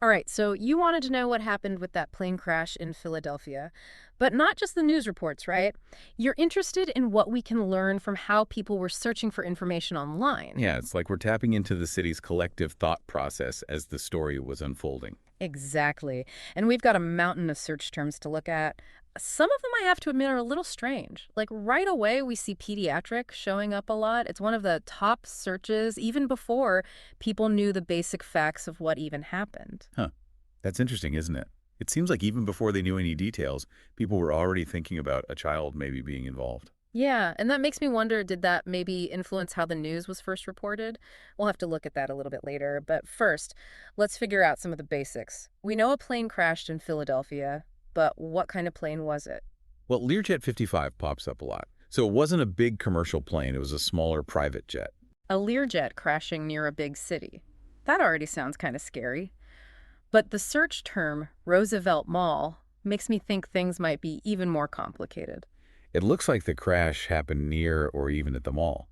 All right, so you wanted to know what happened with that plane crash in Philadelphia, but not just the news reports, right? You're interested in what we can learn from how people were searching for information online. Yeah, it's like we're tapping into the city's collective thought process as the story was unfolding. Exactly. And we've got a mountain of search terms to look at. Some of them, I have to admit, are a little strange. Like right away, we see pediatric showing up a lot. It's one of the top searches, even before people knew the basic facts of what even happened. Huh. That's interesting, isn't it? It seems like even before they knew any details, people were already thinking about a child maybe being involved. Yeah, and that makes me wonder, did that maybe influence how the news was first reported? We'll have to look at that a little bit later. But first, let's figure out some of the basics. We know a plane crashed in Philadelphia, but what kind of plane was it? Well, Learjet 55 pops up a lot. So it wasn't a big commercial plane, it was a smaller private jet. A Learjet crashing near a big city. That already sounds kind of scary. But the search term, Roosevelt Mall, makes me think things might be even more complicated. It looks like the crash happened near or even at the mall,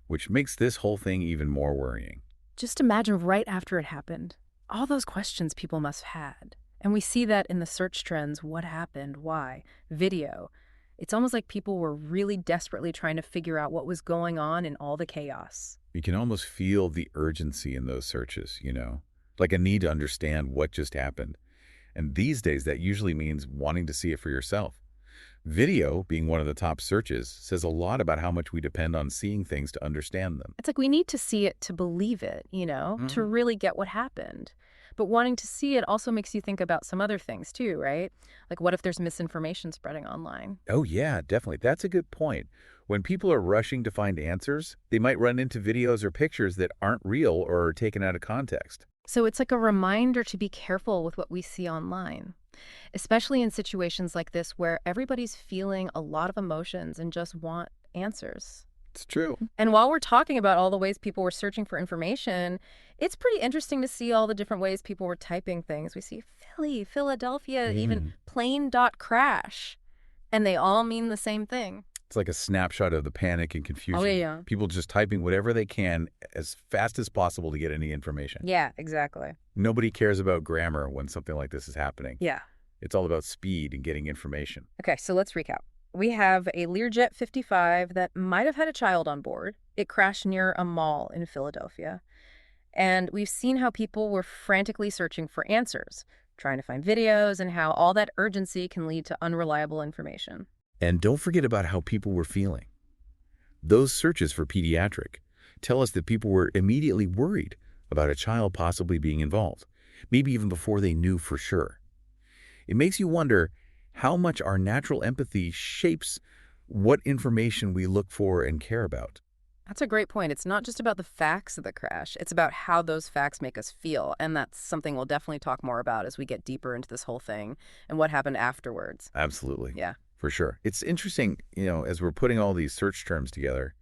which makes this whole thing even more worrying. Just imagine right after it happened. All those questions people must have had. And we see that in the search trends: what happened, why, video. It's almost like people were really desperately trying to figure out what was going on in all the chaos. You can almost feel the urgency in those searches, like a need to understand what just happened. And these days, that usually means wanting to see it for yourself. Video, being one of the top searches, says a lot about how much we depend on seeing things to understand them. It's like we need to see it to believe it, to Mhm. really get what happened. But wanting to see it also makes you think about some other things too, right? Like what if there's misinformation spreading online? Oh, yeah, definitely. That's a good point. When people are rushing to find answers, they might run into videos or pictures that aren't real or are taken out of context. So it's like a reminder to be careful with what we see online, especially in situations like this where everybody's feeling a lot of emotions and just want answers. It's true. And while we're talking about all the ways people were searching for information, it's pretty interesting to see all the different ways people were typing things. We see Philly, Philadelphia, even Mm. plane dot crash, and they all mean the same thing. It's like a snapshot of the panic and Oh, confusion. yeah. People just typing whatever they can as fast as possible to get any information. Yeah, exactly. Nobody cares about grammar when something like this is happening. Yeah. It's all about speed and getting information. Okay, so let's recap. We have a Learjet 55 that might have had a child on board. It crashed near a mall in Philadelphia. And we've seen how people were frantically searching for answers, trying to find videos, and how all that urgency can lead to unreliable information. And don't forget about how people were feeling. Those searches for pediatric tell us that people were immediately worried about a child possibly being involved, maybe even before they knew for sure. It makes you wonder how much our natural empathy shapes what information we look for and care about. That's a great point. It's not just about the facts of the crash. It's about how those facts make us feel. And that's something we'll definitely talk more about as we get deeper into this whole thing and what happened afterwards. Absolutely. Yeah. For sure. It's interesting, as we're putting all these search terms together,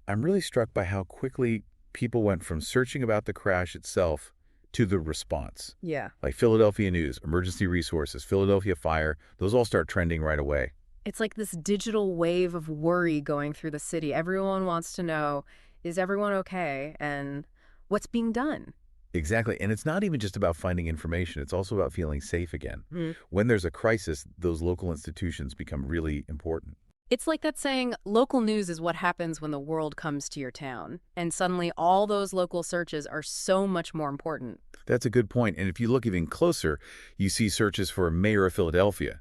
I'm really struck by how quickly people went from searching about the crash itself to the response. Yeah. Like Philadelphia News, emergency resources, Philadelphia Fire, those all start trending right away. It's like this digital wave of worry going through the city. Everyone wants to know, is everyone okay? And what's being done? Exactly. And it's not even just about finding information. It's also about feeling safe again. Mm. When there's a crisis, those local institutions become really important. It's like that saying, local news is what happens when the world comes to your town. And suddenly all those local searches are so much more important. That's a good point. And if you look even closer, you see searches for Mayor of Philadelphia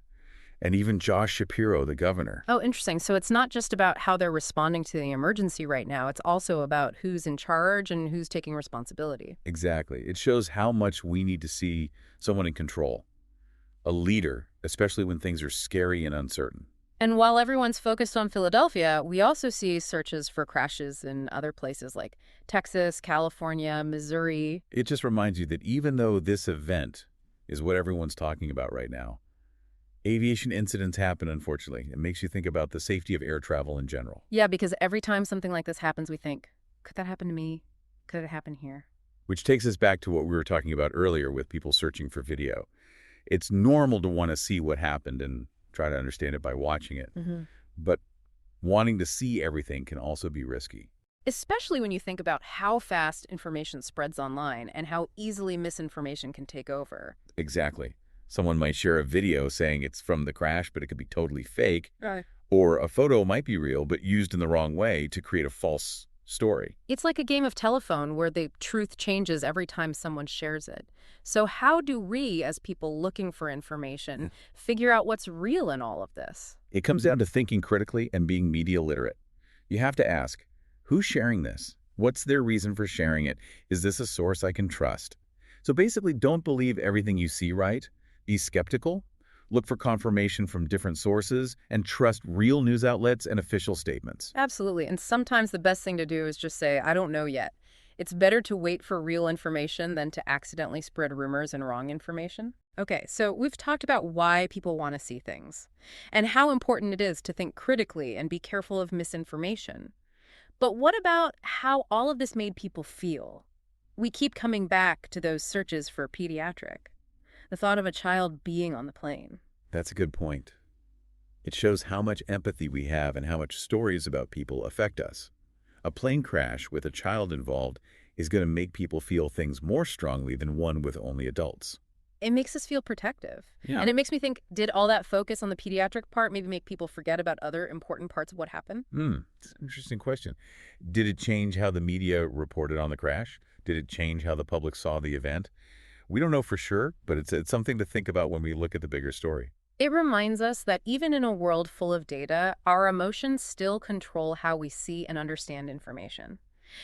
and even Josh Shapiro, the governor. Oh, interesting. So it's not just about how they're responding to the emergency right now. It's also about who's in charge and who's taking responsibility. Exactly. It shows how much we need to see someone in control, a leader, especially when things are scary and uncertain. And while everyone's focused on Philadelphia, we also see searches for crashes in other places like Texas, California, Missouri. It just reminds you that even though this event is what everyone's talking about right now, aviation incidents happen, unfortunately. It makes you think about the safety of air travel in general. Yeah, because every time something like this happens, we think, could that happen to me? Could it happen here? Which takes us back to what we were talking about earlier with people searching for video. It's normal to want to see what happened and try to understand it by watching it. Mm-hmm. But wanting to see everything can also be risky. especially when you think about how fast information spreads online and how easily misinformation can take over. Exactly. Someone might share a video saying it's from the crash, but it could be totally fake. Right. Or a photo might be real, but used in the wrong way to create a false story. It's like a game of telephone where the truth changes every time someone shares it. So how do we, as people looking for information, figure out what's real in all of this? It comes down to thinking critically and being media literate. You have to ask, who's sharing this? What's their reason for sharing it? Is this a source I can trust? So basically, don't believe everything you see, right? Be skeptical, look for confirmation from different sources, and trust real news outlets and official statements. Absolutely. And sometimes the best thing to do is just say, I don't know yet. It's better to wait for real information than to accidentally spread rumors and wrong information. Okay, so we've talked about why people want to see things and how important it is to think critically and be careful of misinformation. But what about how all of this made people feel? We keep coming back to those searches for pediatric, the thought of a child being on the plane. That's a good point. It shows how much empathy we have and how much stories about people affect us. A plane crash with a child involved is going to make people feel things more strongly than one with only adults. It makes us feel protective. Yeah. And it makes me think, did all that focus on the pediatric part maybe make people forget about other important parts of what happened? It's an interesting question. Did it change how the media reported on the crash? Did it change how the public saw the event? We don't know for sure, but it's something to think about when we look at the bigger story. It reminds us that even in a world full of data, our emotions still control how we see and understand information.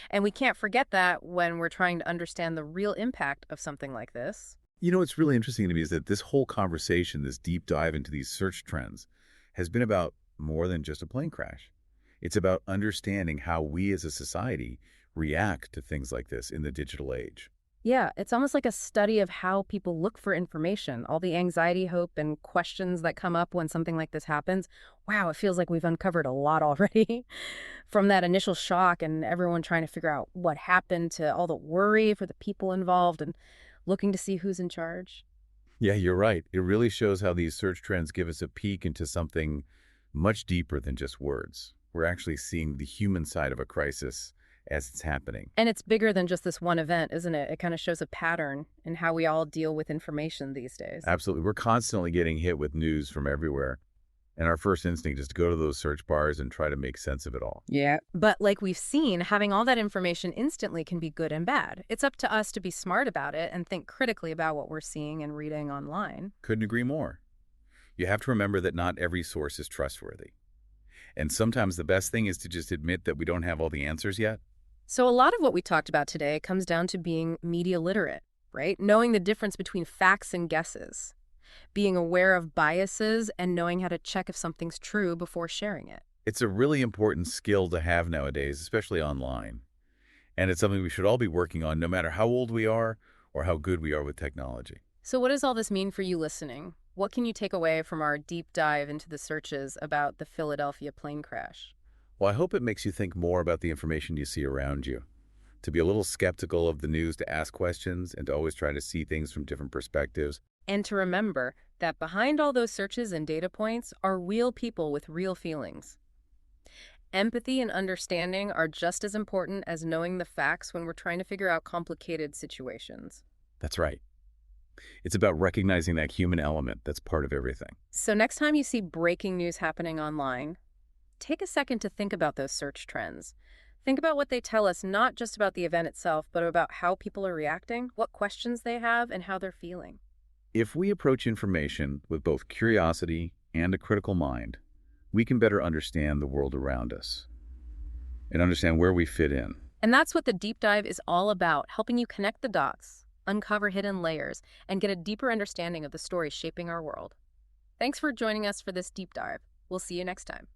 And we can't forget that when we're trying to understand the real impact of something like this. You know, what's really interesting to me is that this whole conversation, this deep dive into these search trends, has been about more than just a plane crash. It's about understanding how we as a society react to things like this in the digital age. Yeah, it's almost like a study of how people look for information, all the anxiety, hope, and questions that come up when something like this happens. Wow, it feels like we've uncovered a lot already. From that initial shock and everyone trying to figure out what happened to all the worry for the people involved and looking to see who's in charge. Yeah, you're right. It really shows how these search trends give us a peek into something much deeper than just words. We're actually seeing the human side of a crisis as it's happening. And it's bigger than just this one event, isn't it? It kind of shows a pattern in how we all deal with information these days. Absolutely. We're constantly getting hit with news from everywhere. And our first instinct is to go to those search bars and try to make sense of it all. Yeah. But like we've seen, having all that information instantly can be good and bad. It's up to us to be smart about it and think critically about what we're seeing and reading online. Couldn't agree more. You have to remember that not every source is trustworthy. And sometimes the best thing is to just admit that we don't have all the answers yet. So a lot of what we talked about today comes down to being media literate, right? Knowing the difference between facts and guesses, being aware of biases, and knowing how to check if something's true before sharing it. It's a really important skill to have nowadays, especially online. And it's something we should all be working on no matter how old we are or how good we are with technology. So what does all this mean for you listening? What can you take away from our deep dive into the searches about the Philadelphia plane crash? Well, I hope it makes you think more about the information you see around you, to be a little skeptical of the news, to ask questions, and to always try to see things from different perspectives. And to remember that behind all those searches and data points are real people with real feelings. Empathy and understanding are just as important as knowing the facts when we're trying to figure out complicated situations. That's right. It's about recognizing that human element that's part of everything. So next time you see breaking news happening online, take a second to think about those search trends. Think about what they tell us, not just about the event itself, but about how people are reacting, what questions they have, and how they're feeling. If we approach information with both curiosity and a critical mind, we can better understand the world around us and understand where we fit in. And that's what the deep dive is all about, helping you connect the dots, uncover hidden layers, and get a deeper understanding of the stories shaping our world. Thanks for joining us for this deep dive. We'll see you next time.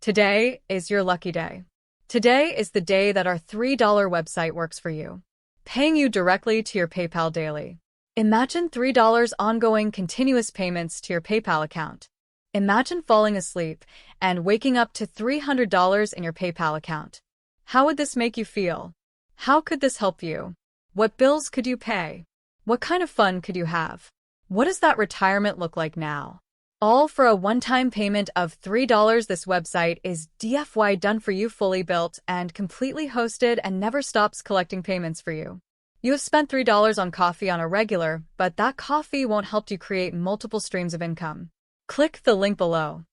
Today is your lucky day. Today is the day that our $3 website works for you, paying you directly to your PayPal daily. Imagine $3 ongoing continuous payments to your PayPal account. Imagine falling asleep and waking up to $300 in your PayPal account. How would this make you feel? How could this help you? What bills could you pay? What kind of fun could you have? What does that retirement look like now? All for a one-time payment of $3. This website is DFY done for you, fully built and completely hosted, and never stops collecting payments for you. You have spent $3 on coffee on a regular, but that coffee won't help you create multiple streams of income. Click the link below.